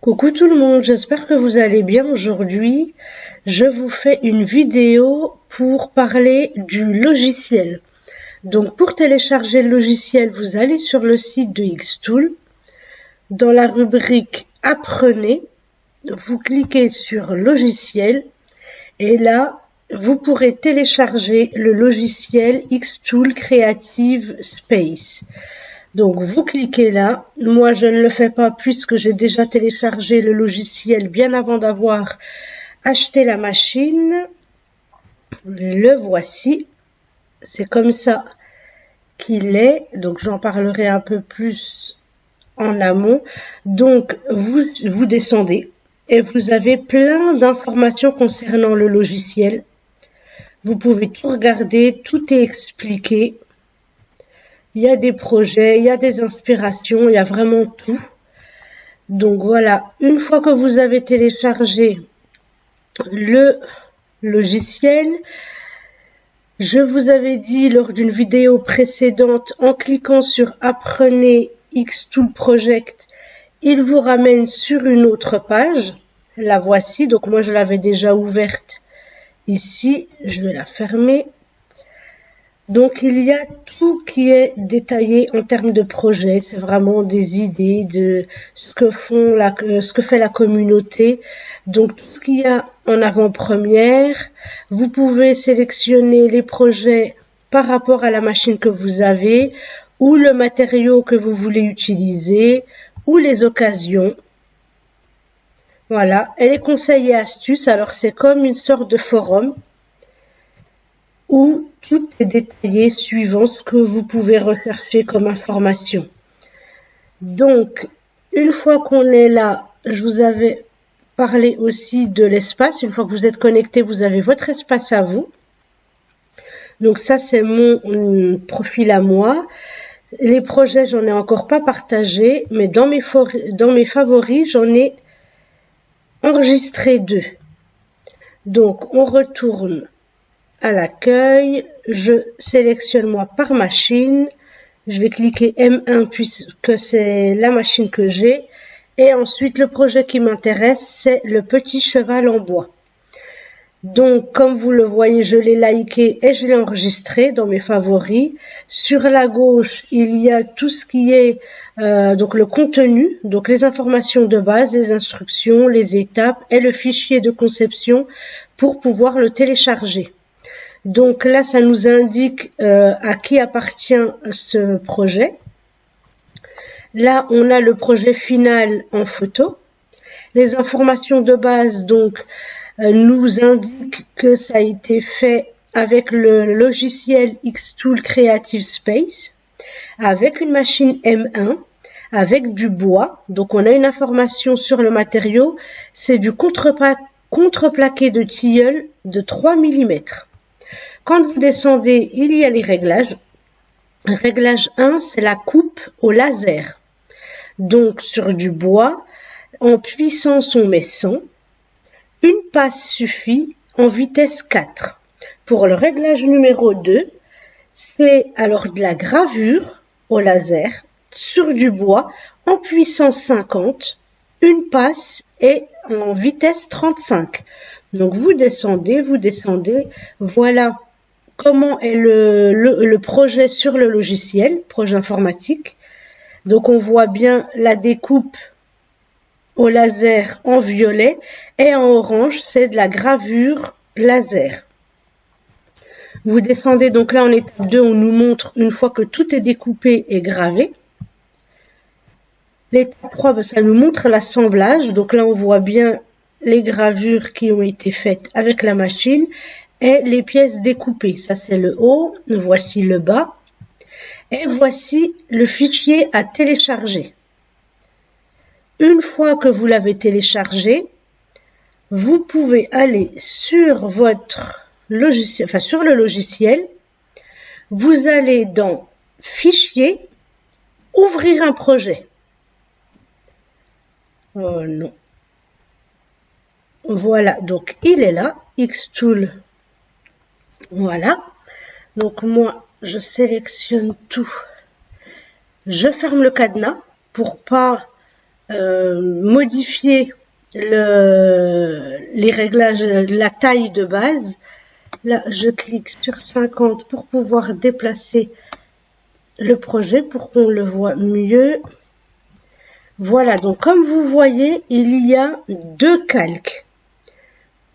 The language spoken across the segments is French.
Coucou tout le monde, j'espère que vous allez bien aujourd'hui. Je vous fais une vidéo pour parler du logiciel. Donc pour télécharger le logiciel, vous allez sur le site de Xtool. Dans la rubrique Apprenez, vous cliquez sur logiciel et là, vous pourrez télécharger le logiciel Xtool Creative Space. Donc vous cliquez là, moi je ne le fais pas puisque j'ai déjà téléchargé le logiciel bien avant d'avoir acheté la machine. Le voici, c'est comme ça qu'il est, donc j'en parlerai un peu plus en amont. Donc vous descendez et vous avez plein d'informations concernant le logiciel. Vous pouvez tout regarder, tout est expliqué. Il y a des projets, il y a des inspirations, il y a vraiment tout. Donc voilà, une fois que vous avez téléchargé le logiciel, je vous avais dit lors d'une vidéo précédente, en cliquant sur Apprenez Xtool Project, il vous ramène sur une autre page. La voici, donc moi je l'avais déjà ouverte ici, je vais la fermer. Donc il y a tout qui est détaillé en termes de projet, c'est vraiment des idées de ce que fait la communauté. Donc tout ce qu'il y a en avant-première, vous pouvez sélectionner les projets par rapport à la machine que vous avez, ou le matériau que vous voulez utiliser, ou les occasions. Voilà, et les conseils et astuces, alors c'est comme une sorte de forum où tout est détaillé suivant ce que vous pouvez rechercher comme information. Donc, une fois qu'on est là, je vous avais parlé aussi de l'espace. Une fois que vous êtes connecté, vous avez votre espace à vous. Donc ça, c'est mon profil à moi. Les projets, j'en ai encore pas partagé, mais dans mes favoris, j'en ai enregistré 2. Donc, on retourne à l'accueil, je sélectionne moi par machine, je vais cliquer M1 puisque c'est la machine que j'ai, et ensuite le projet qui m'intéresse c'est le petit cheval en bois. Donc comme vous le voyez, je l'ai liké et je l'ai enregistré dans mes favoris. Sur la gauche il y a tout ce qui est donc le contenu, donc les informations de base, les instructions, les étapes et le fichier de conception pour pouvoir le télécharger. Donc là, ça nous indique à qui appartient ce projet. Là, on a le projet final en photo. Les informations de base donc nous indiquent que ça a été fait avec le logiciel Xtool Creative Space, avec une machine M1, avec du bois. Donc on a une information sur le matériau. C'est du contreplaqué de tilleul de 3 mm. Quand vous descendez, il y a les réglages. Réglage 1, c'est la coupe au laser. Donc, sur du bois, en puissance, on met 100. Une passe suffit en vitesse 4. Pour le réglage numéro 2, c'est alors de la gravure au laser sur du bois en puissance 50. Une passe et en vitesse 35. Donc, vous descendez, voilà comment est le projet sur le logiciel, projet informatique. Donc on voit bien la découpe au laser en violet et en orange, c'est de la gravure laser. Vous descendez donc là en étape 2, on nous montre une fois que tout est découpé et gravé. L'étape 3, ça nous montre l'assemblage. Donc là on voit bien les gravures qui ont été faites avec la machine et les pièces découpées. Ça c'est le haut, voici le bas et voici le fichier à télécharger. Une fois que vous l'avez téléchargé, vous pouvez aller sur votre logiciel, enfin sur le logiciel, vous allez dans Fichier, Ouvrir un projet. Oh non. Voilà, donc il est là, Xtool. Voilà, donc moi je sélectionne tout, je ferme le cadenas pour pas modifier les réglages, la taille de base. Là, je clique sur 50 pour pouvoir déplacer le projet pour qu'on le voit mieux. Voilà, donc comme vous voyez, il y a deux calques,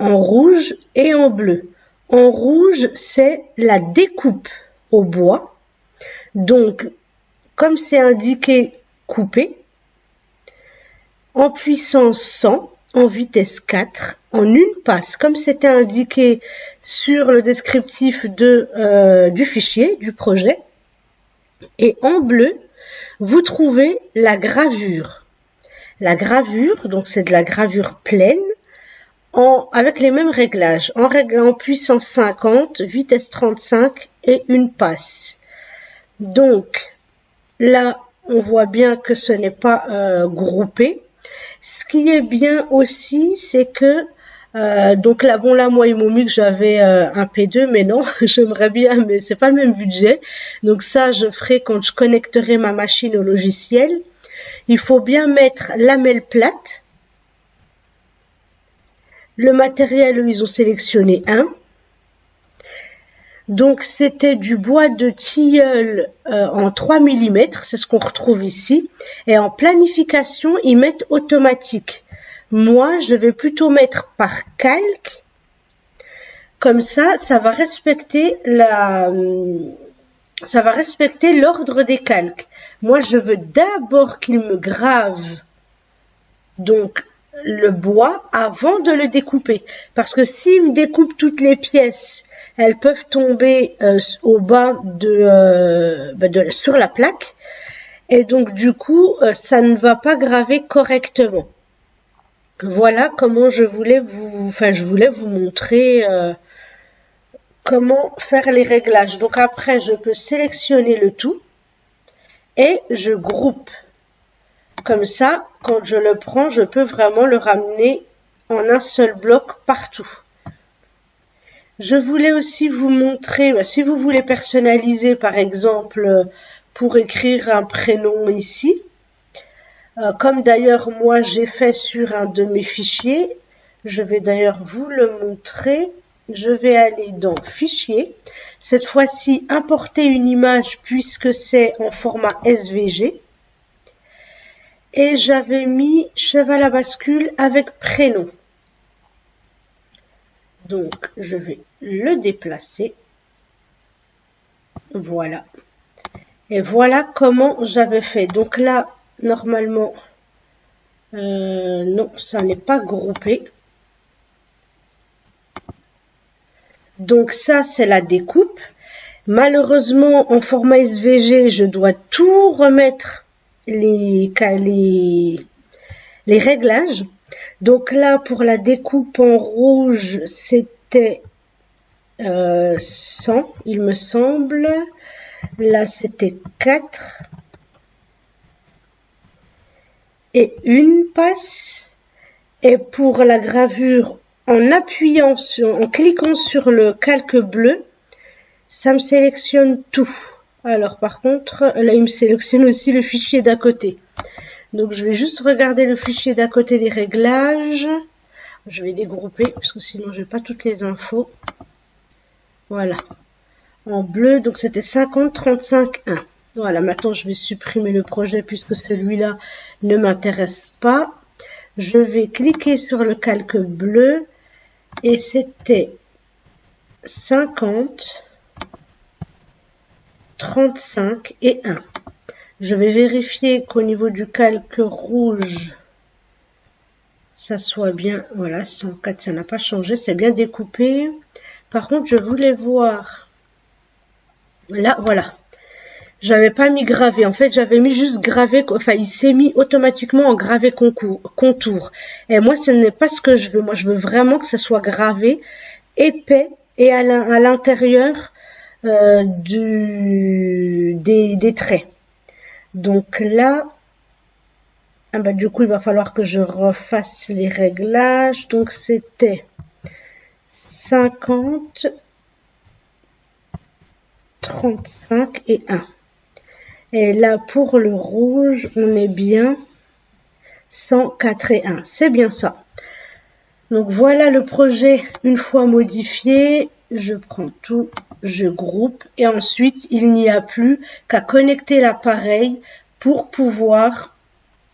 en rouge et en bleu. En rouge, c'est la découpe au bois. Donc, comme c'est indiqué couper, en puissance 100, en vitesse 4, en une passe, comme c'était indiqué sur le descriptif du fichier, du projet. Et en bleu, vous trouvez la gravure. La gravure, donc c'est de la gravure pleine, avec les mêmes réglages, en puissance 50, vitesse 35 et une passe. Donc là, on voit bien que ce n'est pas groupé. Ce qui est bien aussi, c'est que donc là, bon là, moi ils m'ont mis que j'avais un P2, mais non, j'aimerais bien, mais c'est pas le même budget. Donc ça, je ferai quand je connecterai ma machine au logiciel. Il faut bien mettre lamelle plate. Le matériel, ils ont sélectionné un. Donc c'était du bois de tilleul en 3 mm, c'est ce qu'on retrouve ici. Et en planification, ils mettent automatique. Moi, je vais plutôt mettre par calque. Comme ça va respecter l'ordre des calques. Moi, je veux d'abord qu'il me grave donc le bois avant de le découper. Parce que s'il me découpe toutes les pièces, elles peuvent tomber au bas sur la plaque. Et donc, du coup, ça ne va pas graver correctement. Voilà comment je voulais vous montrer comment faire les réglages. Donc après, je peux sélectionner le tout et je groupe. Comme ça, quand je le prends, je peux vraiment le ramener en un seul bloc partout. Je voulais aussi vous montrer, si vous voulez personnaliser par exemple pour écrire un prénom ici, comme d'ailleurs moi j'ai fait sur un de mes fichiers, je vais d'ailleurs vous le montrer. Je vais aller dans Fichier. Cette fois-ci, importer une image puisque c'est en format SVG. Et j'avais mis cheval à bascule avec prénom. Donc, je vais le déplacer. Voilà. Et voilà comment j'avais fait. Donc là, normalement, non, ça n'est pas groupé. Donc ça, c'est la découpe. Malheureusement, en format SVG, je dois tout remettre les réglages. Donc là, pour la découpe en rouge, c'était 100, il me semble. Là, c'était 4. Et une passe. Et pour la gravure, en cliquant sur le calque bleu, ça me sélectionne tout. Alors par contre, là il me sélectionne aussi le fichier d'à côté. Donc je vais juste regarder le fichier d'à côté des réglages. Je vais dégrouper parce que sinon je n'ai pas toutes les infos. Voilà. En bleu, donc c'était 50 35 1. Voilà, maintenant je vais supprimer le projet puisque celui-là ne m'intéresse pas. Je vais cliquer sur le calque bleu et c'était 50, 35 et 1. Je vais vérifier qu'au niveau du calque rouge, ça soit bien, voilà, 104, ça n'a pas changé, c'est bien découpé. Par contre, je voulais voir, là, voilà. J'avais pas mis gravé. En fait, j'avais mis juste gravé. Enfin, il s'est mis automatiquement en gravé contour. Et moi, ce n'est pas ce que je veux. Moi, je veux vraiment que ça soit gravé épais et à l'intérieur des traits. Donc là, du coup, il va falloir que je refasse les réglages. Donc, c'était 50, 35 et 1. Et là, pour le rouge, on est bien 104 et 1. C'est bien ça. Donc voilà le projet une fois modifié. Je prends tout, je groupe et ensuite il n'y a plus qu'à connecter l'appareil pour pouvoir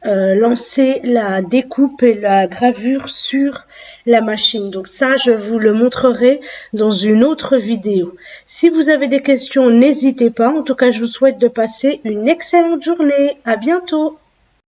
lancer la découpe et la gravure sur la machine. Donc ça, je vous le montrerai dans une autre vidéo. Si vous avez des questions, n'hésitez pas. En tout cas, je vous souhaite de passer une excellente journée. À bientôt.